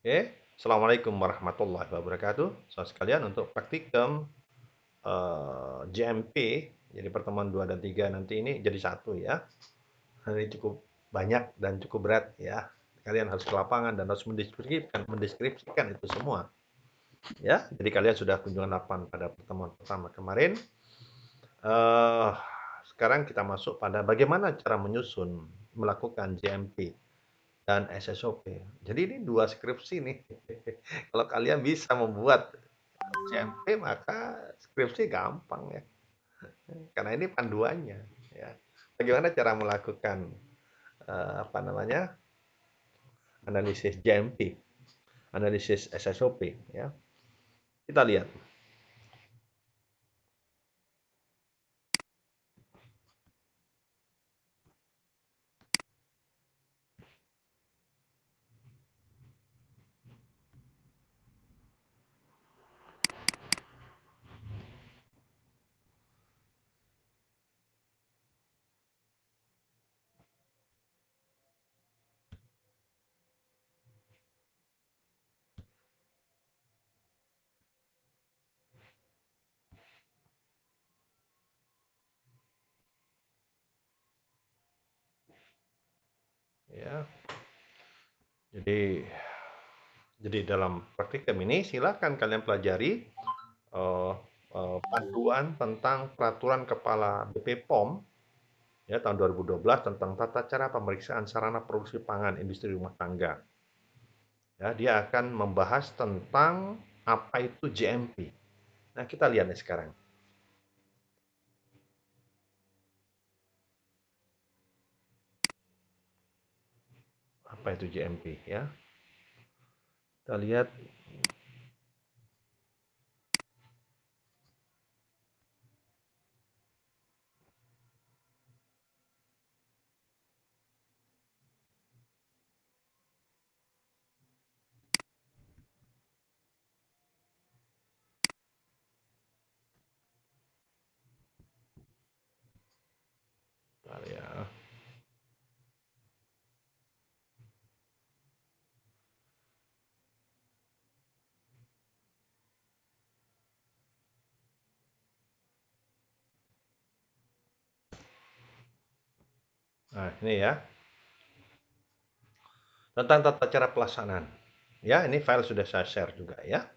Oke, Assalamualaikum warahmatullahi wabarakatuh. Saudara sekalian, untuk praktikum JMP, jadi pertemuan 2 dan 3 nanti ini jadi satu ya. Ini cukup banyak dan cukup berat ya. Kalian harus ke lapangan dan harus mendeskripsikan itu semua. Ya, jadi kalian sudah kunjungan lapangan pada pertemuan pertama kemarin. Eh, Sekarang kita masuk pada bagaimana cara menyusun melakukan JMP dan SSOP. Jadi ini dua skripsi nih. Kalau kalian bisa membuat JMP maka skripsi gampang ya. Karena ini panduannya ya. Bagaimana cara melakukan apa namanya? Analisis JMP, analisis SSOP ya. Kita lihat. Ya. Jadi dalam praktikum ini silakan kalian pelajari uh, panduan tentang peraturan kepala BP POM ya tahun 2012 tentang tata cara pemeriksaan sarana produksi pangan industri rumah tangga. Ya, dia akan membahas tentang apa itu JMP. Nah, kita lihat nih sekarang. Apa itu JMP ya? Kita lihat ya. Nah, ini ya. Tentang tata cara pelaksanaan. Ya, ini file sudah saya share juga ya.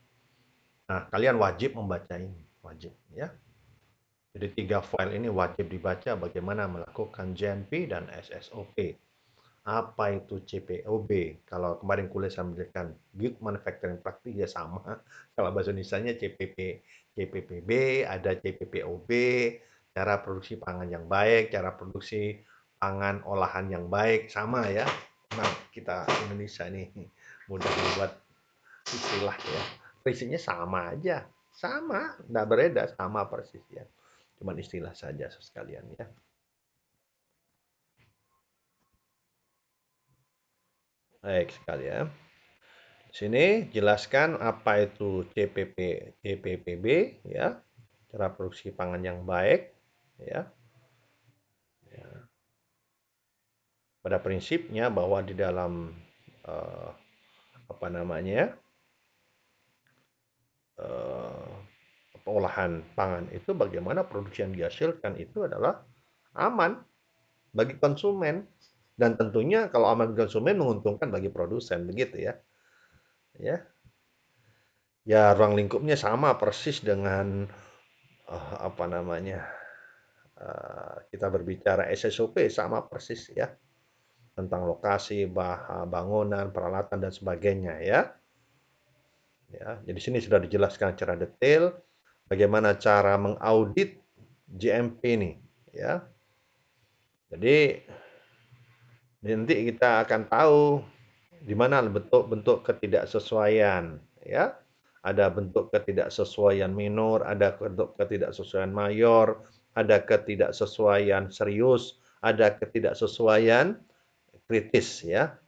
Nah, kalian wajib membaca ini, wajib ya. Jadi 3 file ini wajib dibaca bagaimana melakukan JMP dan SSOP. Apa itu CPOB? Kalau kemarin kuliah saya menjelaskan Good Manufacturing Practice ya sama. Kalau bahasa Indonesia-nya CPPB, ada CPPOB, cara produksi pangan yang baik, cara produksi pangan olahan yang baik, sama ya. Nah, kita Indonesia ini mudah membuat istilah ya. Prinsipnya sama aja. Sama, enggak berbeda, sama persis ya. Cuman istilah saja sekalian ya. Baik sekali ya. Di sini jelaskan apa itu CPPB ya, cara produksi pangan yang baik ya. Pada prinsipnya bahwa di dalam eh, apa namanya eh, pengolahan pangan itu bagaimana produksi yang dihasilkan itu adalah aman bagi konsumen dan tentunya kalau aman bagi konsumen menguntungkan bagi produsen begitu ya. Ya, ya ruang lingkupnya sama persis dengan apa namanya kita berbicara SSOP sama persis ya tentang lokasi, bangunan, peralatan dan sebagainya ya. Ya, jadi sini sudah dijelaskan secara detail bagaimana cara mengaudit JMP ini ya. Jadi nanti kita akan tahu di mana bentuk-bentuk ketidaksesuaian ya. Ada bentuk ketidaksesuaian minor, ada bentuk ketidaksesuaian mayor, ada ketidaksesuaian serius, ada ketidaksesuaian kritis ya.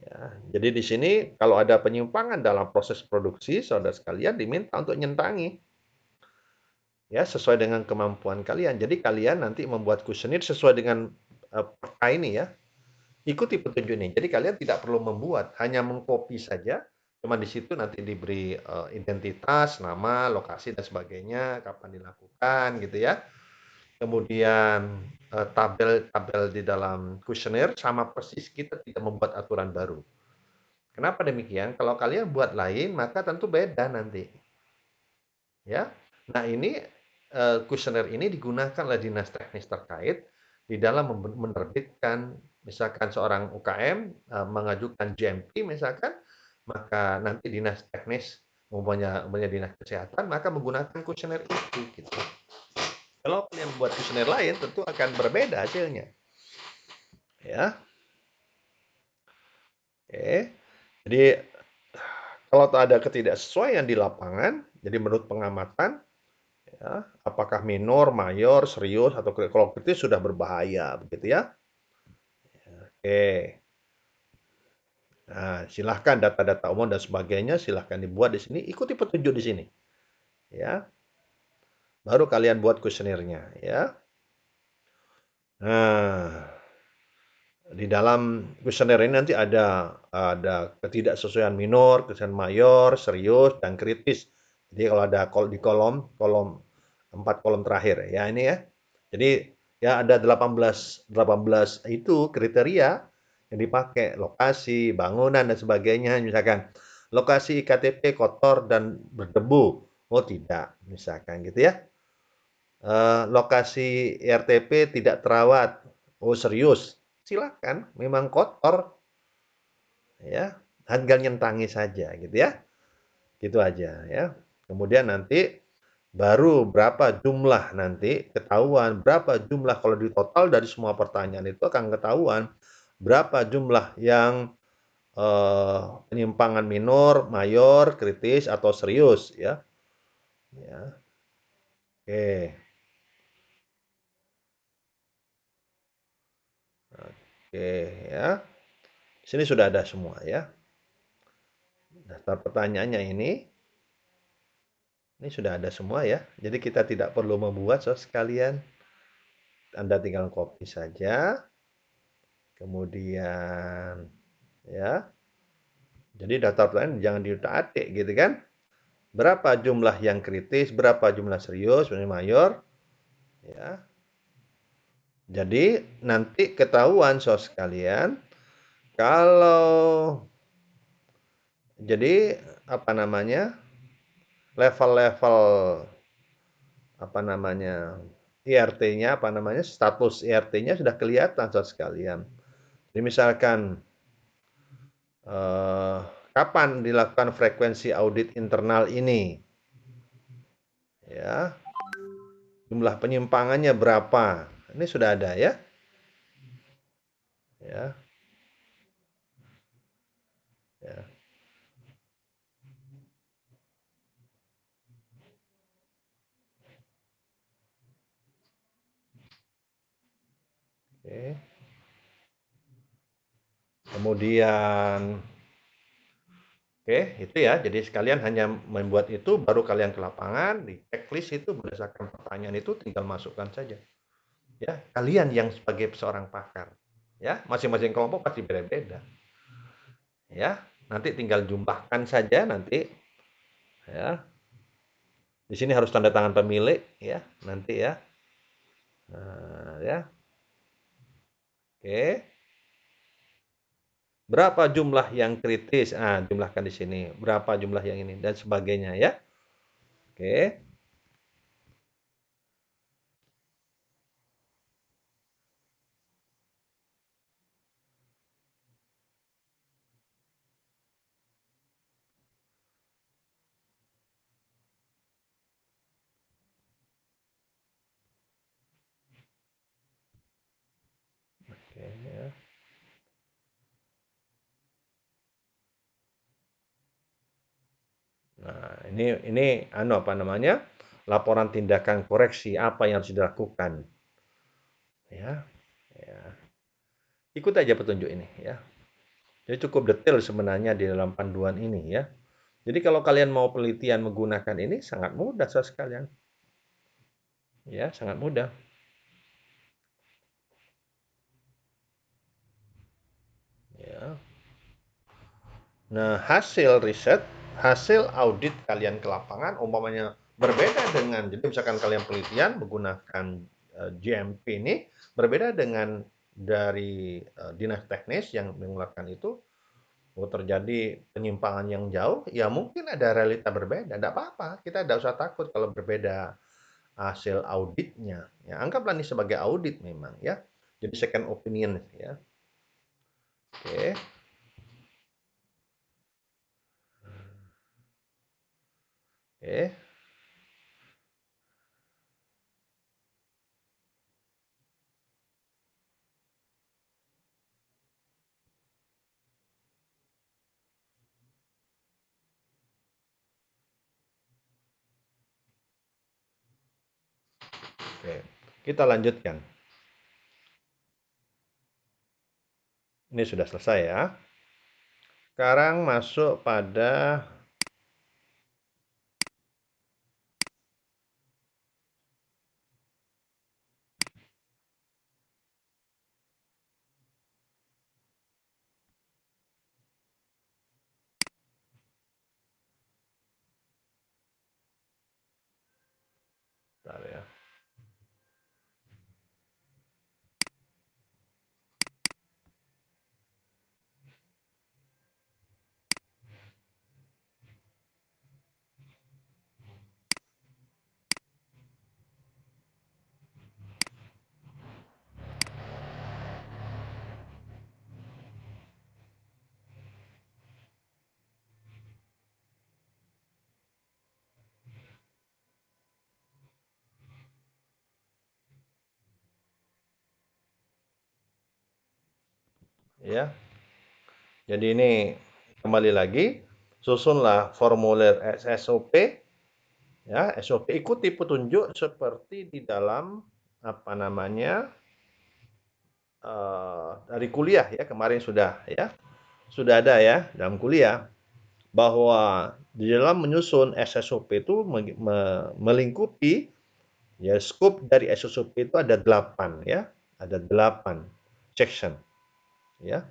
Ya, jadi di sini kalau ada penyimpangan dalam proses produksi, saudara sekalian diminta untuk nyentangi ya sesuai dengan kemampuan kalian. Jadi kalian nanti membuat kuesioner sesuai dengan peta ini ya. Ikuti petunjuk ini. Jadi kalian tidak perlu membuat, hanya mengcopy saja. Cuma di situ nanti diberi identitas, nama, lokasi dan sebagainya, kapan dilakukan gitu ya. Kemudian tabel-tabel di dalam kuesioner sama persis, kita tidak membuat aturan baru. Kenapa demikian? Kalau kalian buat lain, maka tentu beda nanti. Ya. Nah, ini kuesioner ini digunakan oleh dinas teknis terkait di dalam menerbitkan, misalkan seorang UKM mengajukan JMP misalkan, maka nanti dinas teknis umpamanya dinas kesehatan maka menggunakan kuesioner itu gitu. Kalau kalian buat kuesioner lain tentu akan berbeda hasilnya. Ya. Oke. Jadi kalau ada ketidaksesuaian di lapangan, jadi menurut pengamatan, ya, apakah minor, mayor, serius, atau kalau kritis sudah berbahaya, begitu ya. Oke. Nah, silahkan data-data umum dan sebagainya silahkan dibuat di sini, ikuti petunjuk di sini. Ya. Baru kalian buat kuesionernya, ya. Nah, di dalam kuesioner ini nanti ada ketidaksesuaian minor, ketidaksesuaian mayor, serius, dan kritis. Jadi kalau ada di kolom 4 kolom terakhir ya ini ya. Jadi ya ada 18 itu kriteria yang dipakai, lokasi, bangunan dan sebagainya. Misalkan lokasi IKTP kotor dan berdebu. Oh tidak, misalkan gitu ya. Lokasi RTP tidak terawat. Oh serius. Silakan, memang kotor ya. Tinggal nyentangi saja gitu ya. Gitu aja ya. Kemudian nanti baru berapa jumlah nanti ketahuan berapa jumlah kalau di total dari semua pertanyaan itu akan ketahuan berapa jumlah yang penyimpangan minor, mayor, kritis atau serius ya. Ya. Oke. Oke ya. Di sini sudah ada semua ya. Daftar pertanyaannya ini sudah ada semua ya. Jadi kita tidak perlu membuat sekalian. Anda tinggal copy saja. Kemudian ya. Jadi daftar pertanyaan jangan diutak-atik gitu kan. Berapa jumlah yang kritis, berapa jumlah serius, mayor, ya. Jadi nanti ketahuan sekalian kalau jadi apa namanya? Level-level apa namanya? IRT-nya apa namanya? Status IRT-nya sudah kelihatan sekalian. Jadi misalkan eh, kapan dilakukan frekuensi audit internal ini? Ya, jumlah penyimpangannya berapa? Ini sudah ada ya. Ya, ya. Oke. Kemudian oke, itu ya. Jadi sekalian hanya membuat itu baru kalian ke lapangan, di checklist itu berdasarkan pertanyaan itu tinggal masukkan saja. Ya, kalian yang sebagai seorang pakar. Ya, masing-masing kelompok pasti beda-beda. Ya, nanti tinggal jumlahkan saja nanti ya. Di sini harus tanda tangan pemilik ya, nanti ya. Nah, ya. Oke. Berapa jumlah yang kritis? Ah, jumlahkan di sini. Berapa jumlah yang ini dan sebagainya ya. Oke. Oke ya. Nah, ini apa namanya? Laporan tindakan koreksi apa yang harus dilakukan. Ya. Ya. Ikut aja petunjuk ini ya. Jadi cukup detail sebenarnya di dalam panduan ini ya. Jadi kalau kalian mau penelitian menggunakan ini sangat mudah sekalian. Ya, sangat mudah. Ya. Nah, hasil riset, hasil audit kalian ke lapangan, umpamanya berbeda dengan, jadi misalkan kalian penelitian menggunakan GMP ini, berbeda dengan dari dinas teknis yang mengeluarkan itu, terjadi penyimpangan yang jauh, ya mungkin ada realita berbeda. Tidak apa-apa, kita tidak usah takut kalau berbeda hasil auditnya. Ya, anggaplah ini sebagai audit memang ya. Jadi second opinion ya. Oke. Oke. Oke. Kita lanjutkan. Ini sudah selesai ya. Sekarang masuk pada bentar ya. Ya. Jadi ini kembali lagi, susunlah formulir SOP ya, SOP ikuti petunjuk seperti di dalam apa namanya dari kuliah ya, kemarin sudah ada ya dalam kuliah bahwa di dalam menyusun SSOP itu melingkupi ya, scope dari SSOP itu ada 8 ya, ada 8 section ya,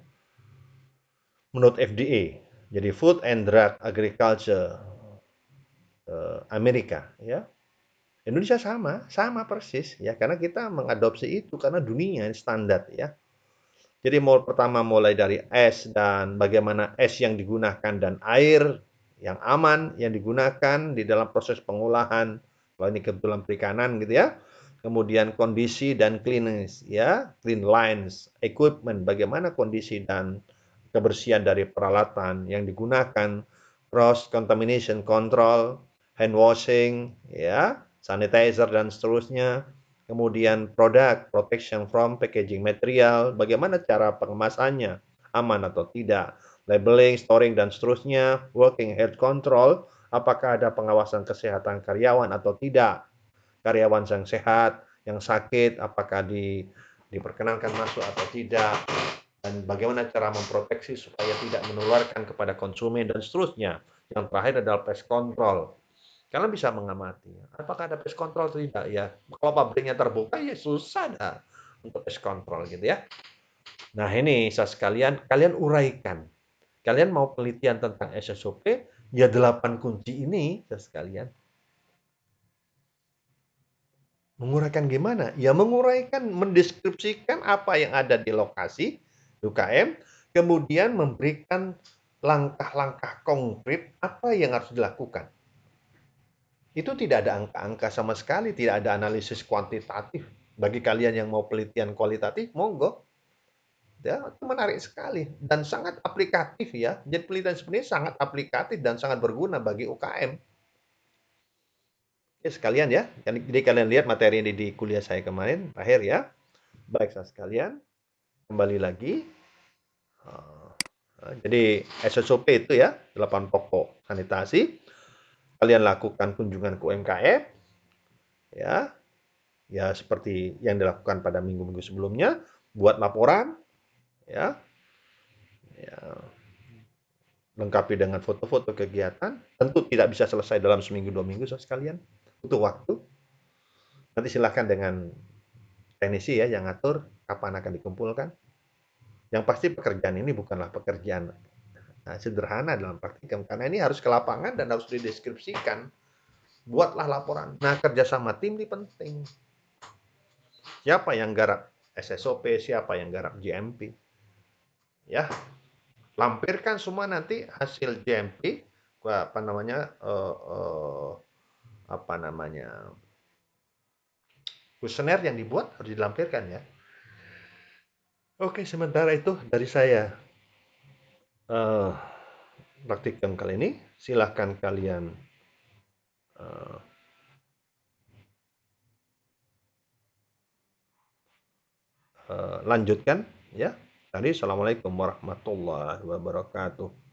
menurut FDA. Jadi Food and Drug Agriculture Amerika ya. Indonesia sama persis ya, karena kita mengadopsi itu karena dunia standar ya. Jadi pertama mulai dari es dan bagaimana es yang digunakan dan air yang aman yang digunakan di dalam proses pengolahan. Kalau ini kebetulan perikanan gitu ya. Kemudian kondisi dan cleanliness ya, clean lines, equipment, bagaimana kondisi dan kebersihan dari peralatan yang digunakan, cross contamination control, hand washing ya, sanitizer dan seterusnya. Kemudian produk protection from packaging material, bagaimana cara pengemasannya, aman atau tidak, labeling, storing, dan seterusnya, working health control, apakah ada pengawasan kesehatan karyawan atau tidak, karyawan yang sehat, yang sakit, apakah diperkenankan masuk atau tidak, dan bagaimana cara memproteksi supaya tidak menularkan kepada konsumen, dan seterusnya. Yang terakhir adalah pest control. Kalian bisa mengamati, apakah ada pest control atau tidak ya. Kalau pabriknya terbuka ya susah dah untuk pest control gitu ya. Nah ini saya sekalian, kalian uraikan. Kalian mau penelitian tentang SSOP, ya 8 kunci ini saya sekalian. Menguraikan gimana? Ya menguraikan, mendeskripsikan apa yang ada di lokasi UKM, kemudian memberikan langkah-langkah konkret apa yang harus dilakukan. Itu tidak ada angka-angka sama sekali, tidak ada analisis kuantitatif. Bagi kalian yang mau penelitian kualitatif, monggo. Ya, itu menarik sekali dan sangat aplikatif ya. Jadi penelitian sebenarnya sangat aplikatif dan sangat berguna bagi UKM. Oke, sekalian ya. Jadi kalian lihat materi ini di kuliah saya kemarin, terakhir ya. Baik, saya sekalian. Kembali lagi. Jadi SSOP itu ya, 8 pokok sanitasi. Kalian lakukan kunjungan ke UMKM, ya, ya seperti yang dilakukan pada minggu-minggu sebelumnya, buat laporan, ya, ya lengkapi dengan foto-foto kegiatan. Tentu tidak bisa selesai dalam seminggu 2 minggu, so sekalian, butuh waktu. Nanti silahkan dengan teknisi ya yang ngatur kapan akan dikumpulkan. Yang pasti pekerjaan ini bukanlah pekerjaan sederhana dalam praktikum, karena ini harus ke lapangan dan harus dideskripsikan. Buatlah laporan. Nah, kerjasama tim ini penting. Siapa yang garap SSOP, siapa yang garap JMP, ya, lampirkan semua nanti hasil JMP, apa namanya, apa namanya, kuesioner yang dibuat harus dilampirkan ya. Oke, sementara itu dari saya. Praktikum kali ini, silahkan kalian uh, lanjutkan ya. Tadi, assalamualaikum warahmatullahi wabarakatuh.